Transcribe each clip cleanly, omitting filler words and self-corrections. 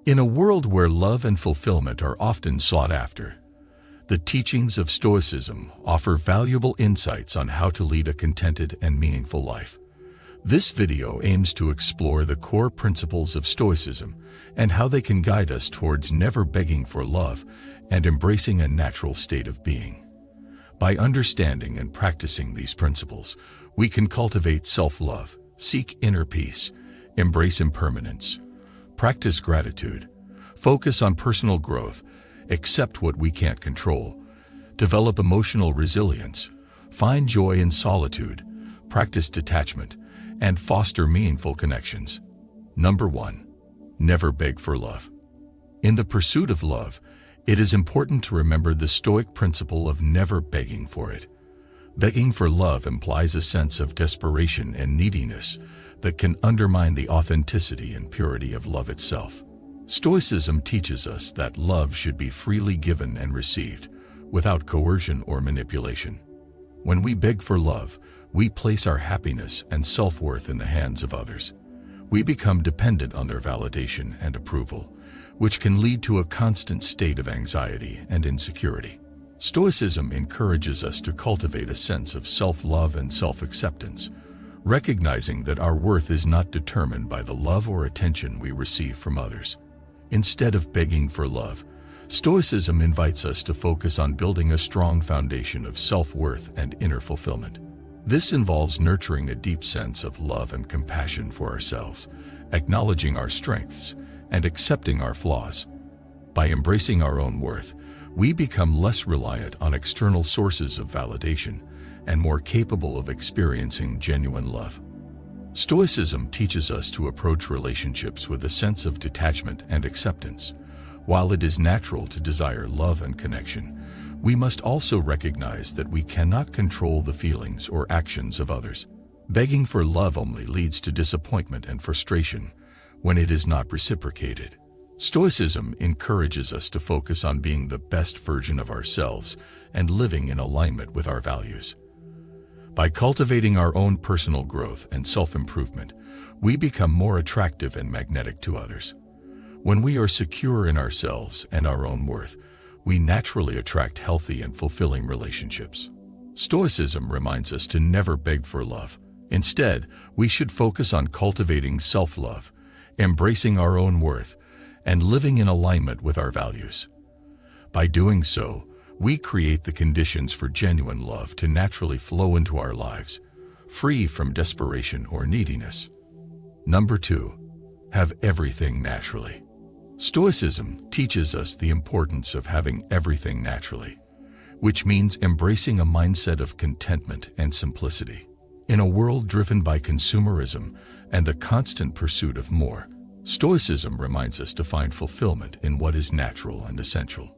In a world where love and fulfillment are often sought after, the teachings of Stoicism offer valuable insights on how to lead a contented and meaningful life. This video aims to explore the core principles of Stoicism and how they can guide us towards never begging for love and embracing a natural state of being. By understanding and practicing these principles, we can cultivate self-love, seek inner peace, embrace impermanence, practice gratitude, focus on personal growth, accept what we can't control, develop emotional resilience, find joy in solitude, practice detachment, and foster meaningful connections. Number 1. Never beg for love. In the pursuit of love, it is important to remember the Stoic principle of never begging for it. Begging for love implies a sense of desperation and neediness that can undermine the authenticity and purity of love itself. Stoicism teaches us that love should be freely given and received, without coercion or manipulation. When we beg for love, we place our happiness and self-worth in the hands of others. We become dependent on their validation and approval, which can lead to a constant state of anxiety and insecurity. Stoicism encourages us to cultivate a sense of self-love and self-acceptance, recognizing that our worth is not determined by the love or attention we receive from others. Instead of begging for love, Stoicism invites us to focus on building a strong foundation of self-worth and inner fulfillment. This involves nurturing a deep sense of love and compassion for ourselves, acknowledging our strengths, and accepting our flaws. By embracing our own worth, we become less reliant on external sources of validation and more capable of experiencing genuine love. Stoicism teaches us to approach relationships with a sense of detachment and acceptance. While it is natural to desire love and connection, we must also recognize that we cannot control the feelings or actions of others. Begging for love only leads to disappointment and frustration when it is not reciprocated. Stoicism encourages us to focus on being the best version of ourselves and living in alignment with our values. By cultivating our own personal growth and self-improvement, we become more attractive and magnetic to others. When we are secure in ourselves and our own worth, we naturally attract healthy and fulfilling relationships. Stoicism reminds us to never beg for love. Instead, we should focus on cultivating self-love, embracing our own worth, and living in alignment with our values. By doing so, we create the conditions for genuine love to naturally flow into our lives, free from desperation or neediness. Number 2. Have everything naturally. Stoicism teaches us the importance of having everything naturally, which means embracing a mindset of contentment and simplicity. In a world driven by consumerism and the constant pursuit of more, Stoicism reminds us to find fulfillment in what is natural and essential.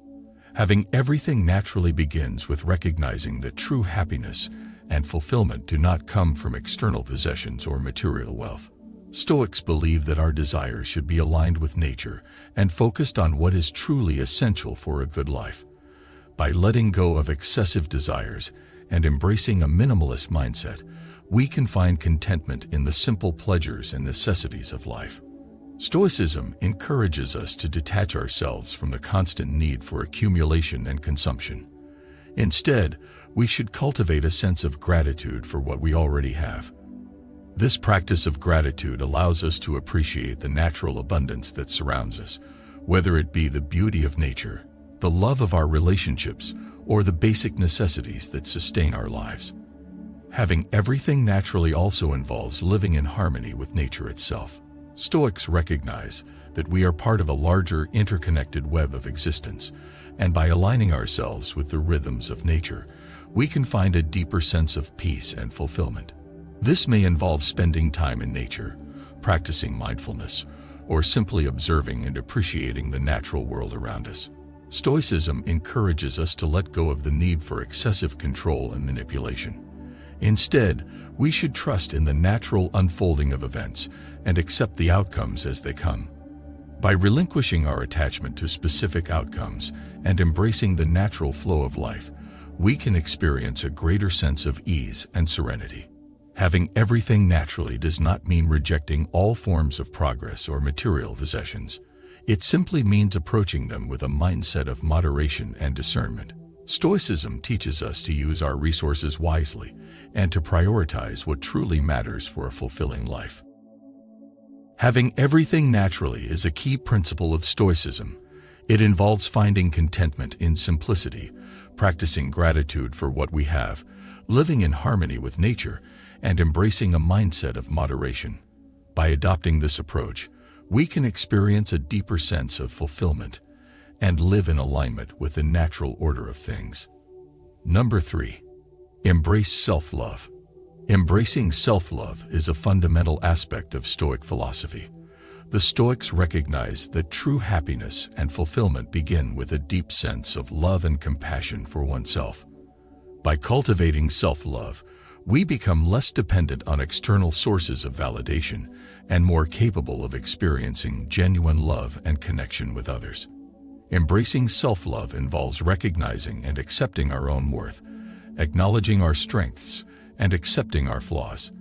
Having everything naturally begins with recognizing that true happiness and fulfillment do not come from external possessions or material wealth. Stoics believe that our desires should be aligned with nature and focused on what is truly essential for a good life. By letting go of excessive desires and embracing a minimalist mindset, we can find contentment in the simple pleasures and necessities of life. Stoicism encourages us to detach ourselves from the constant need for accumulation and consumption. Instead, we should cultivate a sense of gratitude for what we already have. This practice of gratitude allows us to appreciate the natural abundance that surrounds us, whether it be the beauty of nature, the love of our relationships, or the basic necessities that sustain our lives. Having everything naturally also involves living in harmony with nature itself. Stoics recognize that we are part of a larger, interconnected web of existence, and by aligning ourselves with the rhythms of nature, we can find a deeper sense of peace and fulfillment. This may involve spending time in nature, practicing mindfulness, or simply observing and appreciating the natural world around us. Stoicism encourages us to let go of the need for excessive control and manipulation. Instead, we should trust in the natural unfolding of events and accept the outcomes as they come. By relinquishing our attachment to specific outcomes and embracing the natural flow of life, we can experience a greater sense of ease and serenity. Having everything naturally does not mean rejecting all forms of progress or material possessions. It simply means approaching them with a mindset of moderation and discernment. Stoicism teaches us to use our resources wisely and to prioritize what truly matters for a fulfilling life. Having everything naturally is a key principle of Stoicism. It involves finding contentment in simplicity, practicing gratitude for what we have, living in harmony with nature, and embracing a mindset of moderation. By adopting this approach, we can experience a deeper sense of fulfillment and live in alignment with the natural order of things. Number 3. Embrace self-love. Embracing self-love is a fundamental aspect of Stoic philosophy. The Stoics recognize that true happiness and fulfillment begin with a deep sense of love and compassion for oneself. By cultivating self-love, we become less dependent on external sources of validation and more capable of experiencing genuine love and connection with others. Embracing self-love involves recognizing and accepting our own worth, acknowledging our strengths, and accepting our flaws.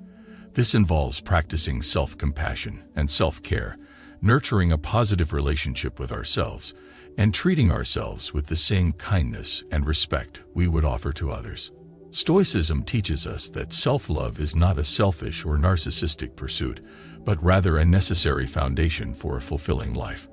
This involves practicing self-compassion and self-care, nurturing a positive relationship with ourselves, and treating ourselves with the same kindness and respect we would offer to others. Stoicism teaches us that self-love is not a selfish or narcissistic pursuit, but rather a necessary foundation for a fulfilling life.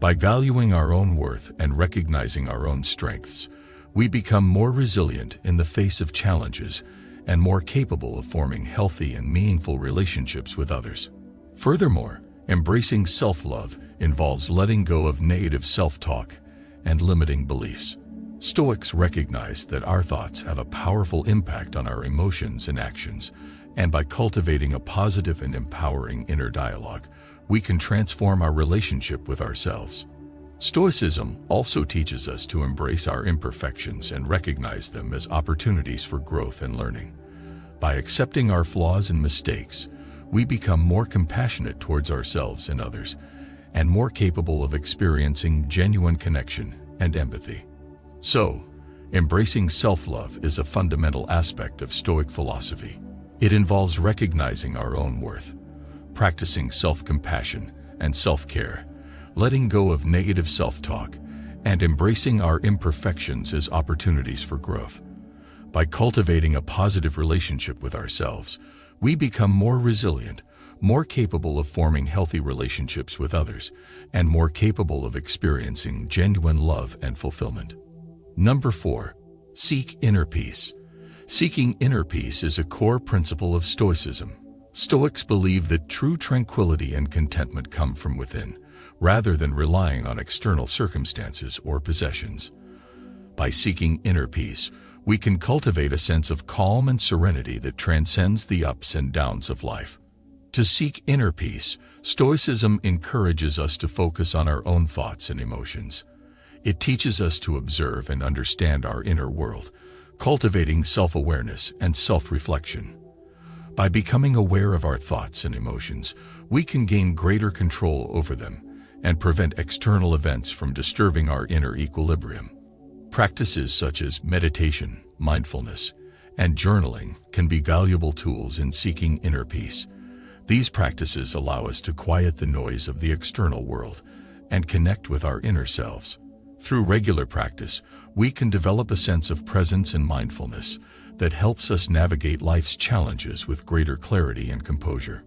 By valuing our own worth and recognizing our own strengths, we become more resilient in the face of challenges and more capable of forming healthy and meaningful relationships with others. Furthermore, embracing self-love involves letting go of negative self-talk and limiting beliefs. Stoics recognize that our thoughts have a powerful impact on our emotions and actions, and by cultivating a positive and empowering inner dialogue, we can transform our relationship with ourselves. Stoicism also teaches us to embrace our imperfections and recognize them as opportunities for growth and learning. By accepting our flaws and mistakes, we become more compassionate towards ourselves and others, and more capable of experiencing genuine connection and empathy. So, embracing self-love is a fundamental aspect of Stoic philosophy. It involves recognizing our own worth, practicing self-compassion and self-care, letting go of negative self-talk, and embracing our imperfections as opportunities for growth. By cultivating a positive relationship with ourselves, we become more resilient, more capable of forming healthy relationships with others, and more capable of experiencing genuine love and fulfillment. Number 4. Seek inner peace. Seeking inner peace is a core principle of Stoicism. Stoics believe that true tranquility and contentment come from within, rather than relying on external circumstances or possessions. By seeking inner peace, we can cultivate a sense of calm and serenity that transcends the ups and downs of life. To seek inner peace, Stoicism encourages us to focus on our own thoughts and emotions. It teaches us to observe and understand our inner world, cultivating self-awareness and self-reflection. By becoming aware of our thoughts and emotions, we can gain greater control over them and prevent external events from disturbing our inner equilibrium. Practices such as meditation, mindfulness, and journaling can be valuable tools in seeking inner peace. These practices allow us to quiet the noise of the external world and connect with our inner selves. Through regular practice, we can develop a sense of presence and mindfulness that helps us navigate life's challenges with greater clarity and composure.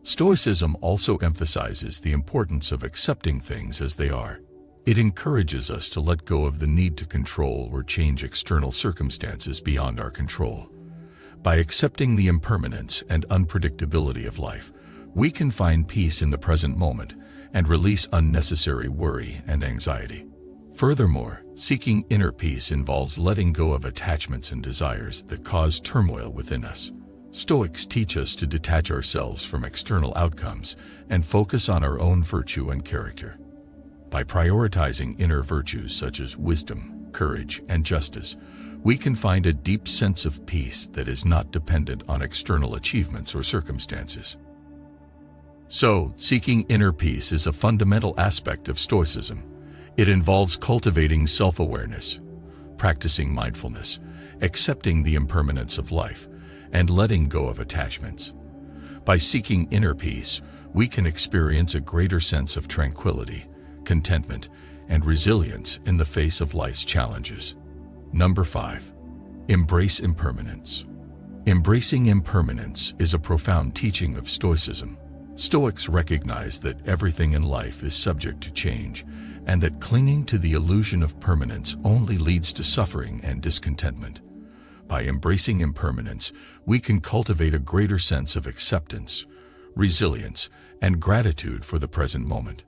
Stoicism also emphasizes the importance of accepting things as they are. It encourages us to let go of the need to control or change external circumstances beyond our control. By accepting the impermanence and unpredictability of life, we can find peace in the present moment and release unnecessary worry and anxiety. Furthermore, seeking inner peace involves letting go of attachments and desires that cause turmoil within us. Stoics teach us to detach ourselves from external outcomes and focus on our own virtue and character. By prioritizing inner virtues such as wisdom, courage, and justice, we can find a deep sense of peace that is not dependent on external achievements or circumstances. So, seeking inner peace is a fundamental aspect of Stoicism. It involves cultivating self-awareness, practicing mindfulness, accepting the impermanence of life, and letting go of attachments. By seeking inner peace, we can experience a greater sense of tranquility, contentment, and resilience in the face of life's challenges. Number 5. Embrace impermanence. Embracing impermanence is a profound teaching of Stoicism. Stoics recognize that everything in life is subject to change, and that clinging to the illusion of permanence only leads to suffering and discontentment. By embracing impermanence, we can cultivate a greater sense of acceptance, resilience, and gratitude for the present moment.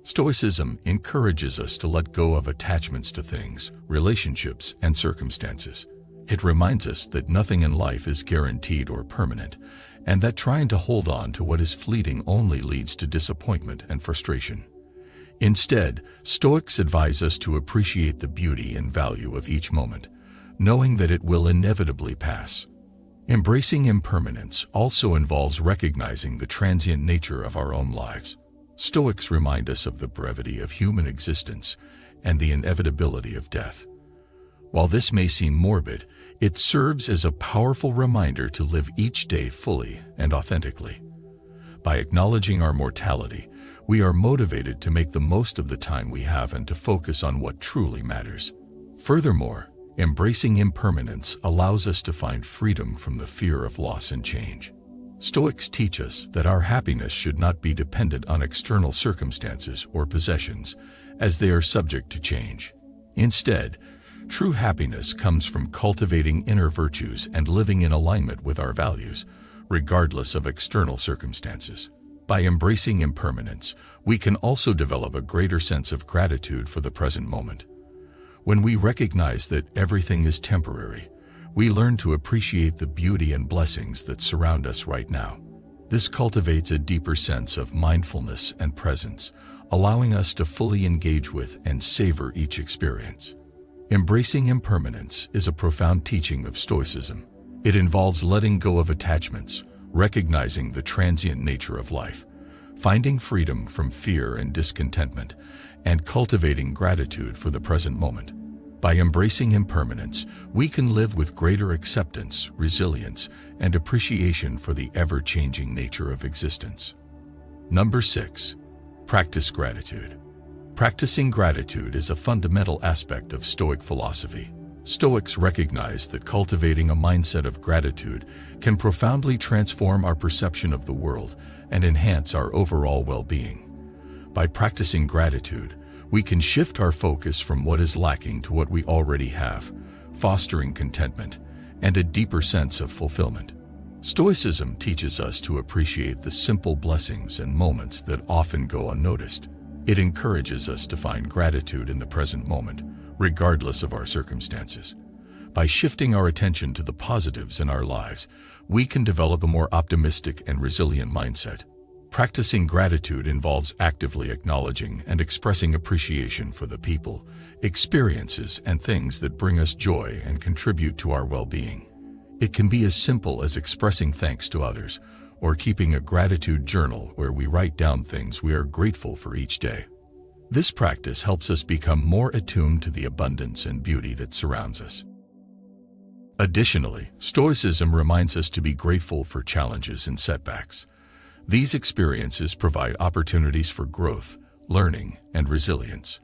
Stoicism encourages us to let go of attachments to things, relationships, and circumstances. It reminds us that nothing in life is guaranteed or permanent, and that trying to hold on to what is fleeting only leads to disappointment and frustration. Instead, Stoics advise us to appreciate the beauty and value of each moment, knowing that it will inevitably pass. Embracing impermanence also involves recognizing the transient nature of our own lives. Stoics remind us of the brevity of human existence and the inevitability of death. While this may seem morbid, it serves as a powerful reminder to live each day fully and authentically. By acknowledging our mortality, we are motivated to make the most of the time we have and to focus on what truly matters. Furthermore, embracing impermanence allows us to find freedom from the fear of loss and change. Stoics teach us that our happiness should not be dependent on external circumstances or possessions, as they are subject to change. Instead, true happiness comes from cultivating inner virtues and living in alignment with our values, regardless of external circumstances. By embracing impermanence, we can also develop a greater sense of gratitude for the present moment. When we recognize that everything is temporary, we learn to appreciate the beauty and blessings that surround us right now. This cultivates a deeper sense of mindfulness and presence, allowing us to fully engage with and savor each experience. Embracing impermanence is a profound teaching of Stoicism. It involves letting go of attachments, recognizing the transient nature of life, finding freedom from fear and discontentment, and cultivating gratitude for the present moment. By embracing impermanence, we can live with greater acceptance, resilience, and appreciation for the ever-changing nature of existence. Number 6. Practice gratitude. Practicing gratitude is a fundamental aspect of Stoic philosophy. Stoics recognize that cultivating a mindset of gratitude can profoundly transform our perception of the world and enhance our overall well-being. By practicing gratitude, we can shift our focus from what is lacking to what we already have, fostering contentment and a deeper sense of fulfillment. Stoicism teaches us to appreciate the simple blessings and moments that often go unnoticed. It encourages us to find gratitude in the present moment, regardless of our circumstances. By shifting our attention to the positives in our lives, we can develop a more optimistic and resilient mindset. Practicing gratitude involves actively acknowledging and expressing appreciation for the people, experiences, and things that bring us joy and contribute to our well-being. It can be as simple as expressing thanks to others, or keeping a gratitude journal where we write down things we are grateful for each day. This practice helps us become more attuned to the abundance and beauty that surrounds us. Additionally, Stoicism reminds us to be grateful for challenges and setbacks. These experiences provide opportunities for growth, learning, and resilience.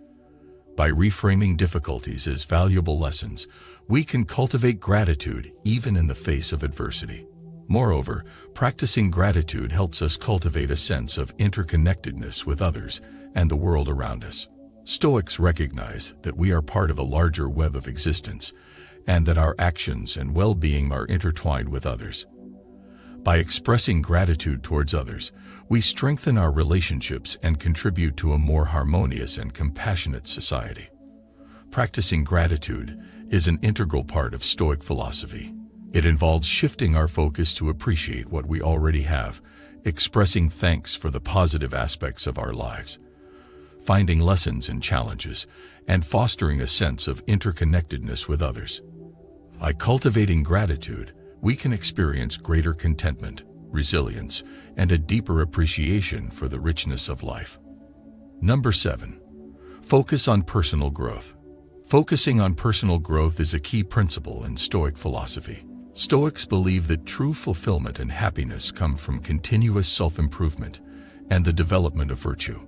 By reframing difficulties as valuable lessons, we can cultivate gratitude even in the face of adversity. Moreover, practicing gratitude helps us cultivate a sense of interconnectedness with others and the world around us. Stoics recognize that we are part of a larger web of existence and that our actions and well-being are intertwined with others. By expressing gratitude towards others, we strengthen our relationships and contribute to a more harmonious and compassionate society. Practicing gratitude is an integral part of Stoic philosophy. It involves shifting our focus to appreciate what we already have, expressing thanks for the positive aspects of our lives, finding lessons in challenges, and fostering a sense of interconnectedness with others. By cultivating gratitude, we can experience greater contentment, resilience, and a deeper appreciation for the richness of life. Number 7. Focus on personal growth. Focusing on personal growth is a key principle in Stoic philosophy. Stoics believe that true fulfillment and happiness come from continuous self-improvement and the development of virtue.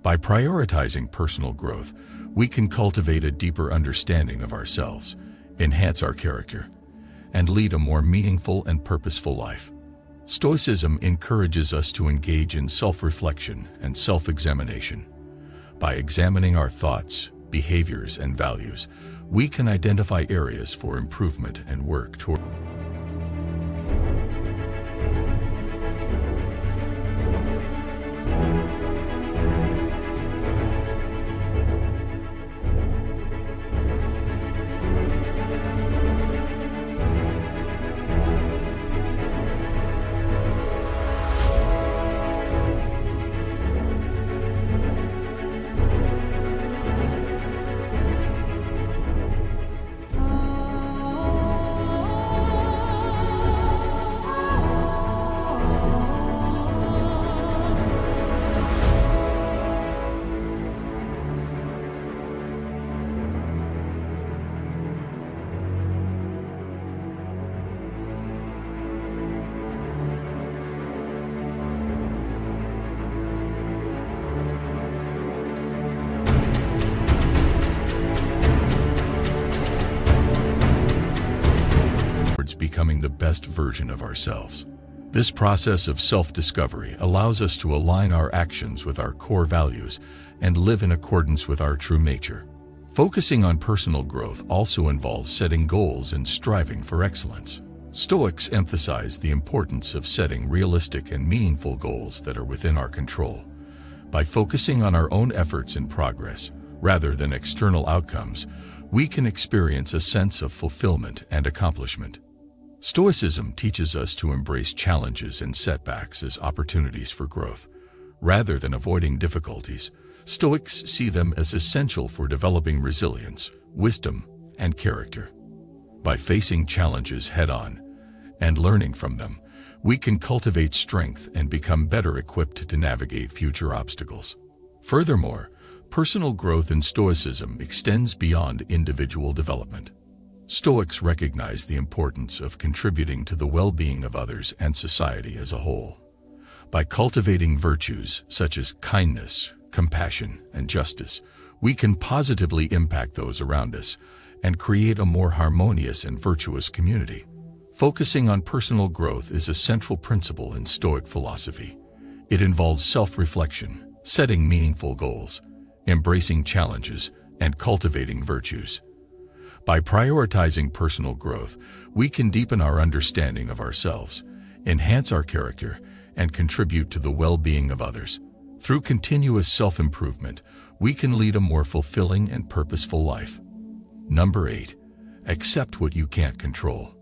By prioritizing personal growth, we can cultivate a deeper understanding of ourselves, enhance our character, and lead a more meaningful and purposeful life. Stoicism encourages us to engage in self-reflection and self-examination. By examining our thoughts, behaviors, and values, we can identify areas for improvement and work toward becoming the best version of ourselves. This process of self-discovery allows us to align our actions with our core values and live in accordance with our true nature. Focusing on personal growth also involves setting goals and striving for excellence. Stoics emphasize the importance of setting realistic and meaningful goals that are within our control. By focusing on our own efforts and progress, rather than external outcomes, we can experience a sense of fulfillment and accomplishment. Stoicism teaches us to embrace challenges and setbacks as opportunities for growth. Rather than avoiding difficulties, Stoics see them as essential for developing resilience, wisdom, and character. By facing challenges head-on and learning from them, we can cultivate strength and become better equipped to navigate future obstacles. Furthermore, personal growth in Stoicism extends beyond individual development. Stoics recognize the importance of contributing to the well-being of others and society as a whole. By cultivating virtues such as kindness, compassion, and justice, we can positively impact those around us and create a more harmonious and virtuous community. Focusing on personal growth is a central principle in Stoic philosophy. It involves self-reflection, setting meaningful goals, embracing challenges, and cultivating virtues. By prioritizing personal growth, we can deepen our understanding of ourselves, enhance our character, and contribute to the well-being of others. Through continuous self-improvement, we can lead a more fulfilling and purposeful life. Number 8. Accept what you can't control.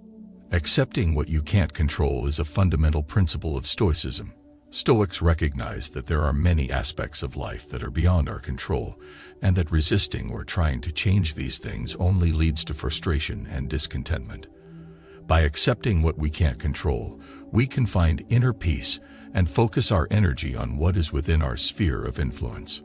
Accepting what you can't control is a fundamental principle of Stoicism. Stoics recognize that there are many aspects of life that are beyond our control, and that resisting or trying to change these things only leads to frustration and discontentment. By accepting what we can't control, we can find inner peace and focus our energy on what is within our sphere of influence.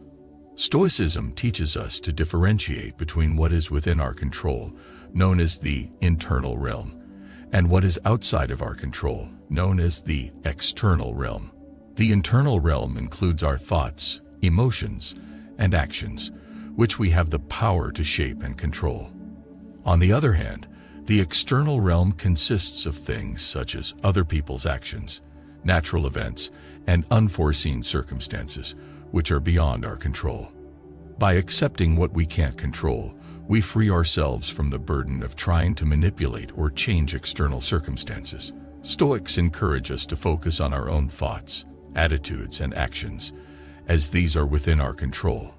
Stoicism teaches us to differentiate between what is within our control, known as the internal realm, and what is outside of our control, known as the external realm. The internal realm includes our thoughts, emotions, and actions, which we have the power to shape and control. On the other hand, the external realm consists of things such as other people's actions, natural events, and unforeseen circumstances, which are beyond our control. By accepting what we can't control, we free ourselves from the burden of trying to manipulate or change external circumstances. Stoics encourage us to focus on our own thoughts, attitudes, and actions, as these are within our control.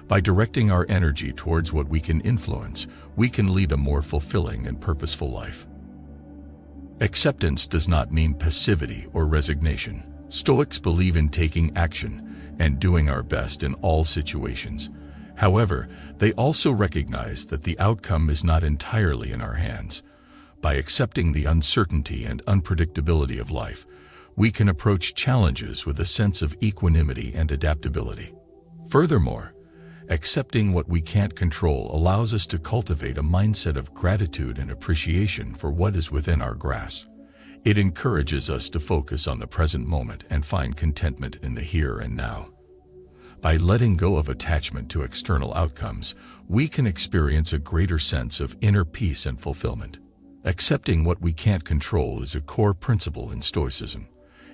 By directing our energy towards what we can influence, we can lead a more fulfilling and purposeful life. Acceptance does not mean passivity or resignation. Stoics believe in taking action and doing our best in all situations. However, they also recognize that the outcome is not entirely in our hands. By accepting the uncertainty and unpredictability of life, we can approach challenges with a sense of equanimity and adaptability. Furthermore, accepting what we can't control allows us to cultivate a mindset of gratitude and appreciation for what is within our grasp. It encourages us to focus on the present moment and find contentment in the here and now. By letting go of attachment to external outcomes, we can experience a greater sense of inner peace and fulfillment. Accepting what we can't control is a core principle in Stoicism.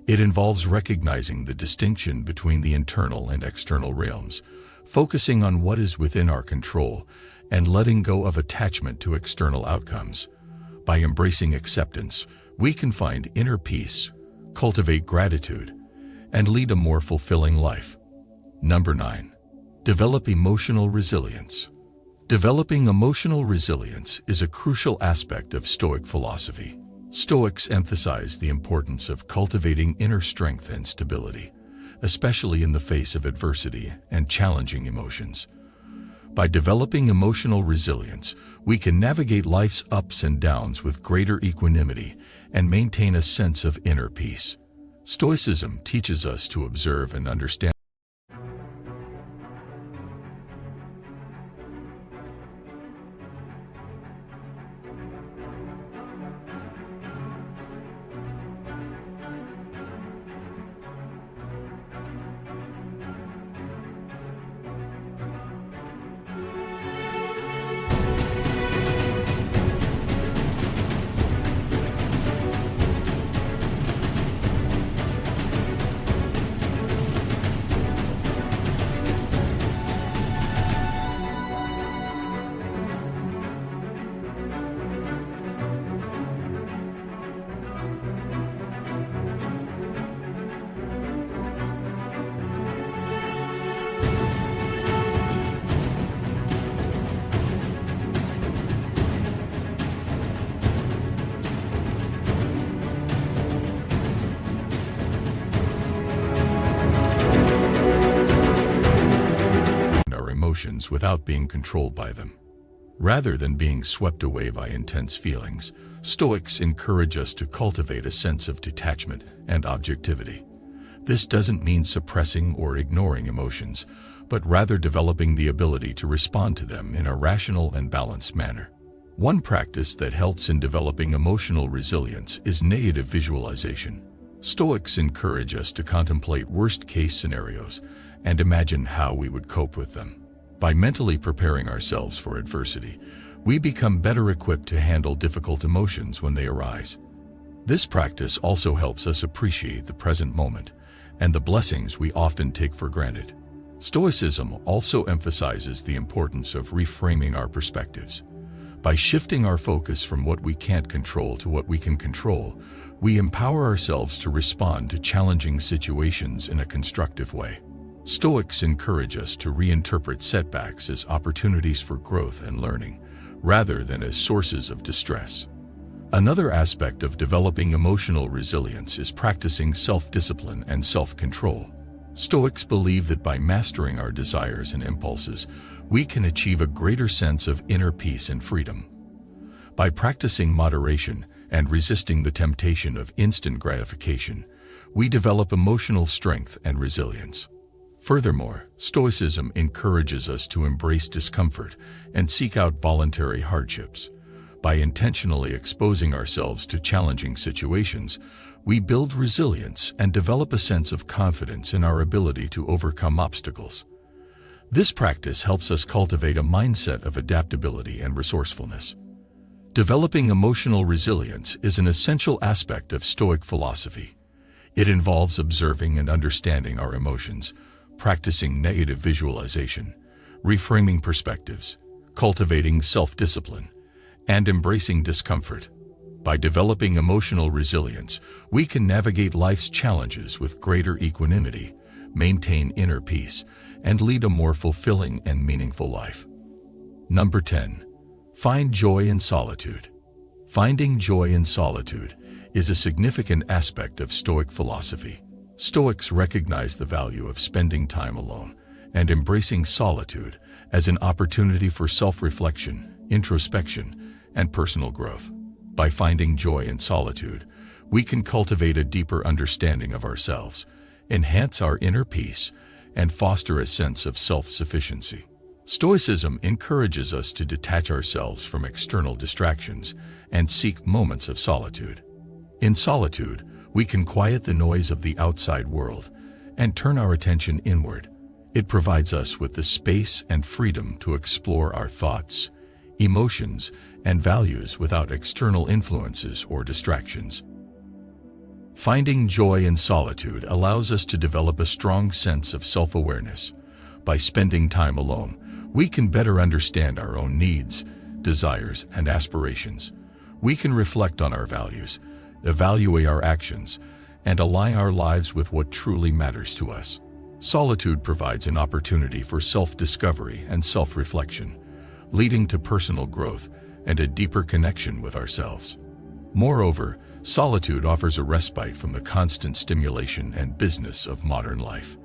It involves recognizing the distinction between the internal and external realms, focusing on what is within our control, and letting go of attachment to external outcomes. By embracing acceptance, we can find inner peace, cultivate gratitude, and lead a more fulfilling life. Number 9. Develop emotional resilience. Developing emotional resilience is a crucial aspect of Stoic philosophy. Stoics emphasize the importance of cultivating inner strength and stability, especially in the face of adversity and challenging emotions. By developing emotional resilience, we can navigate life's ups and downs with greater equanimity and maintain a sense of inner peace. Stoicism teaches us to observe and understand emotions without being controlled by them. Rather than being swept away by intense feelings, Stoics encourage us to cultivate a sense of detachment and objectivity. This doesn't mean suppressing or ignoring emotions, but rather developing the ability to respond to them in a rational and balanced manner. One practice that helps in developing emotional resilience is negative visualization. Stoics encourage us to contemplate worst-case scenarios and imagine how we would cope with them. By mentally preparing ourselves for adversity, we become better equipped to handle difficult emotions when they arise. This practice also helps us appreciate the present moment and the blessings we often take for granted. Stoicism also emphasizes the importance of reframing our perspectives. By shifting our focus from what we can't control to what we can control, we empower ourselves to respond to challenging situations in a constructive way. Stoics encourage us to reinterpret setbacks as opportunities for growth and learning, rather than as sources of distress. Another aspect of developing emotional resilience is practicing self-discipline and self-control. Stoics believe that by mastering our desires and impulses, we can achieve a greater sense of inner peace and freedom. By practicing moderation and resisting the temptation of instant gratification, we develop emotional strength and resilience. Furthermore, Stoicism encourages us to embrace discomfort and seek out voluntary hardships. By intentionally exposing ourselves to challenging situations, we build resilience and develop a sense of confidence in our ability to overcome obstacles. This practice helps us cultivate a mindset of adaptability and resourcefulness. Developing emotional resilience is an essential aspect of Stoic philosophy. It involves observing and understanding our emotions, practicing negative visualization, reframing perspectives, cultivating self-discipline, and embracing discomfort. By developing emotional resilience, we can navigate life's challenges with greater equanimity, maintain inner peace, and lead a more fulfilling and meaningful life. Number 10. Find joy in solitude. Finding joy in solitude is a significant aspect of Stoic philosophy. Stoics recognize the value of spending time alone and embracing solitude as an opportunity for self-reflection, introspection, and personal growth. By finding joy in solitude, we can cultivate a deeper understanding of ourselves, enhance our inner peace, and foster a sense of self-sufficiency. Stoicism encourages us to detach ourselves from external distractions and seek moments of solitude. In solitude, we can quiet the noise of the outside world and turn our attention inward, It provides us with the space and freedom to explore our thoughts, emotions, and values without external influences or distractions. Finding joy in solitude allows us to develop a strong sense of self-awareness. By spending time alone, we can better understand our own needs, desires, and aspirations. We can reflect on our values, evaluate our actions, and align our lives with what truly matters to us. Solitude provides an opportunity for self-discovery and self-reflection, leading to personal growth and a deeper connection with ourselves. Moreover, solitude offers a respite from the constant stimulation and business of modern life.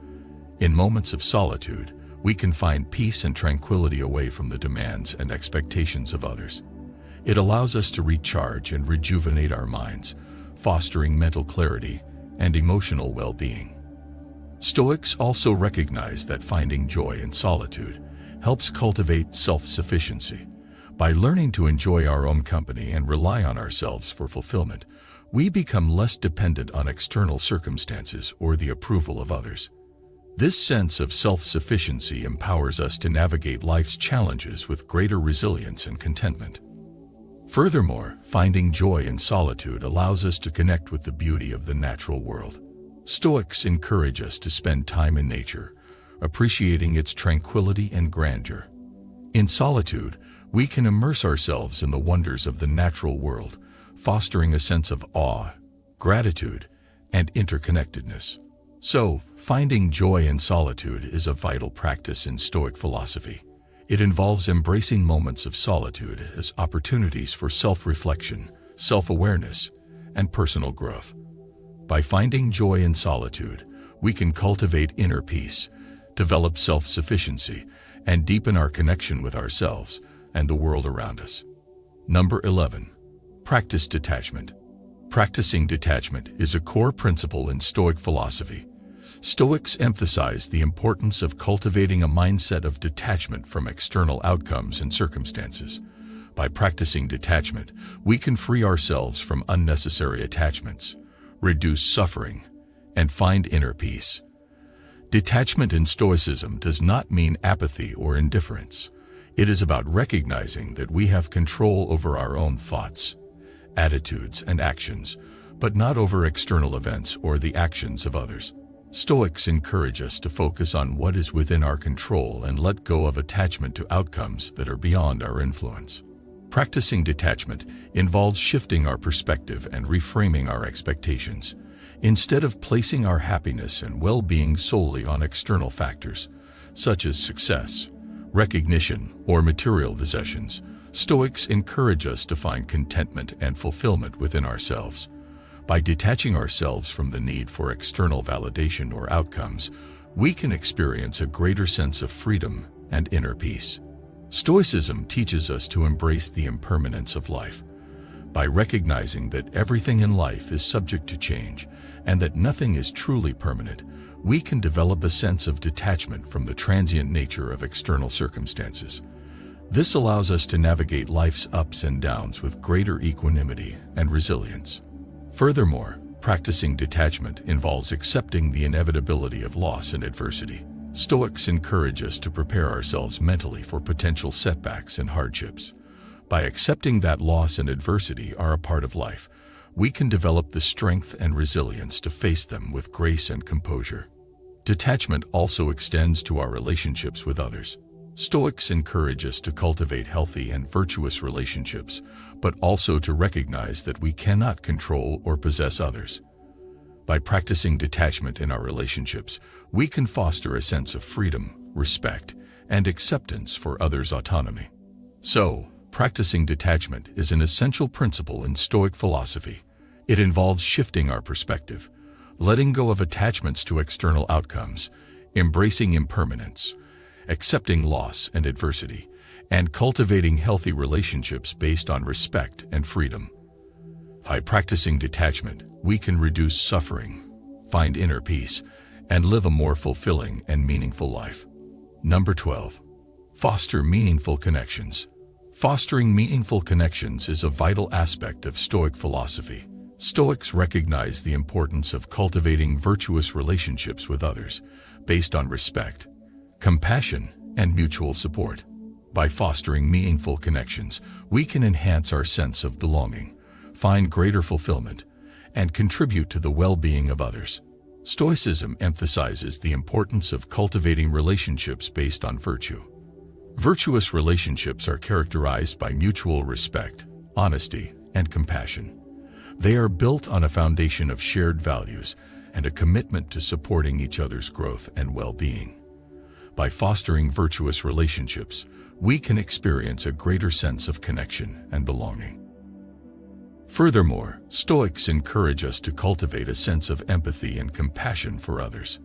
In moments of solitude, we can find peace and tranquility away from the demands and expectations of others. It allows us to recharge and rejuvenate our minds, fostering mental clarity and emotional well-being. Stoics also recognize that finding joy in solitude helps cultivate self-sufficiency. By learning to enjoy our own company and rely on ourselves for fulfillment, we become less dependent on external circumstances or the approval of others. This sense of self-sufficiency empowers us to navigate life's challenges with greater resilience and contentment. Furthermore, finding joy in solitude allows us to connect with the beauty of the natural world. Stoics encourage us to spend time in nature, appreciating its tranquility and grandeur. In solitude, we can immerse ourselves in the wonders of the natural world, fostering a sense of awe, gratitude, and interconnectedness. So, finding joy in solitude is a vital practice in Stoic philosophy. It involves embracing moments of solitude as opportunities for self-reflection, self-awareness, and personal growth. By finding joy in solitude, we can cultivate inner peace, develop self-sufficiency, and deepen our connection with ourselves and the world around us. Number 11. Practice detachment. Practicing detachment is a core principle in Stoic philosophy. Stoics emphasize the importance of cultivating a mindset of detachment from external outcomes and circumstances. By practicing detachment, we can free ourselves from unnecessary attachments, reduce suffering, and find inner peace. Detachment in Stoicism does not mean apathy or indifference. It is about recognizing that we have control over our own thoughts, attitudes, and actions, but not over external events or the actions of others. Stoics encourage us to focus on what is within our control and let go of attachment to outcomes that are beyond our influence. Practicing detachment involves shifting our perspective and reframing our expectations. Instead of placing our happiness and well-being solely on external factors, such as success, recognition, or material possessions, Stoics encourage us to find contentment and fulfillment within ourselves. By detaching ourselves from the need for external validation or outcomes, we can experience a greater sense of freedom and inner peace. Stoicism teaches us to embrace the impermanence of life. By recognizing that everything in life is subject to change and that nothing is truly permanent, we can develop a sense of detachment from the transient nature of external circumstances. This allows us to navigate life's ups and downs with greater equanimity and resilience. Furthermore, practicing detachment involves accepting the inevitability of loss and adversity. Stoics encourage us to prepare ourselves mentally for potential setbacks and hardships. By accepting that loss and adversity are a part of life, we can develop the strength and resilience to face them with grace and composure. Detachment also extends to our relationships with others. Stoics encourage us to cultivate healthy and virtuous relationships, but also to recognize that we cannot control or possess others. By practicing detachment in our relationships, we can foster a sense of freedom, respect, and acceptance for others' autonomy. So, practicing detachment is an essential principle in Stoic philosophy. It involves shifting our perspective, letting go of attachments to external outcomes, embracing impermanence, accepting loss and adversity, and cultivating healthy relationships based on respect and freedom. By practicing detachment, we can reduce suffering, find inner peace, and live a more fulfilling and meaningful life. Number 12. Foster meaningful connections. Fostering meaningful connections is a vital aspect of Stoic philosophy. Stoics recognize the importance of cultivating virtuous relationships with others, based on respect, compassion, and mutual support. By fostering meaningful connections, we can enhance our sense of belonging, find greater fulfillment, and contribute to the well-being of others. Stoicism emphasizes the importance of cultivating relationships based on virtue. Virtuous relationships are characterized by mutual respect, honesty, and compassion. They are built on a foundation of shared values and a commitment to supporting each other's growth and well-being. By fostering virtuous relationships, we can experience a greater sense of connection and belonging. Furthermore, Stoics encourage us to cultivate a sense of empathy and compassion for others.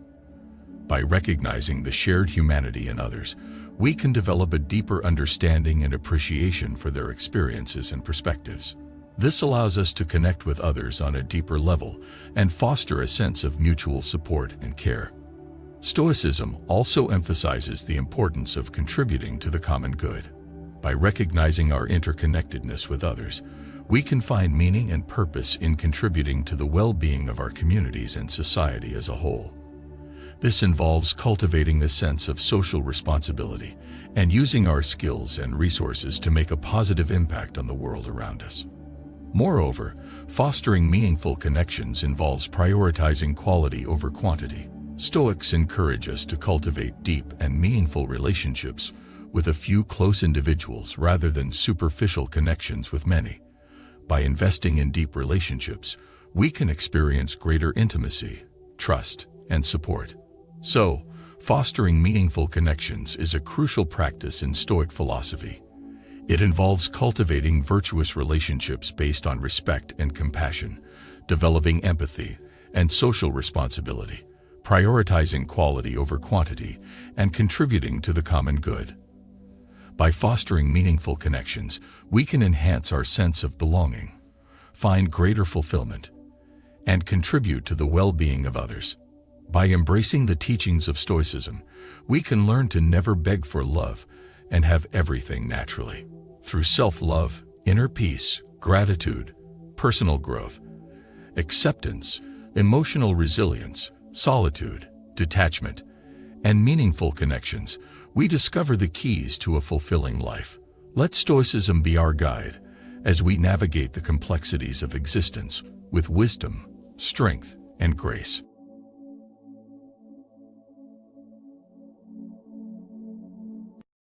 By recognizing the shared humanity in others, we can develop a deeper understanding and appreciation for their experiences and perspectives. This allows us to connect with others on a deeper level and foster a sense of mutual support and care. Stoicism also emphasizes the importance of contributing to the common good. By recognizing our interconnectedness with others, we can find meaning and purpose in contributing to the well-being of our communities and society as a whole. This involves cultivating a sense of social responsibility and using our skills and resources to make a positive impact on the world around us. Moreover, fostering meaningful connections involves prioritizing quality over quantity. Stoics encourage us to cultivate deep and meaningful relationships with a few close individuals rather than superficial connections with many. By investing in deep relationships, we can experience greater intimacy, trust, and support. So, fostering meaningful connections is a crucial practice in Stoic philosophy. It involves cultivating virtuous relationships based on respect and compassion, developing empathy and social responsibility, prioritizing quality over quantity, and contributing to the common good. By fostering meaningful connections, we can enhance our sense of belonging, find greater fulfillment, and contribute to the well-being of others. By embracing the teachings of Stoicism, we can learn to never beg for love and have everything naturally. Through self-love, inner peace, gratitude, personal growth, acceptance, emotional resilience, solitude, detachment, and meaningful connections, we discover the keys to a fulfilling life. Let Stoicism be our guide as we navigate the complexities of existence with wisdom, strength, and grace.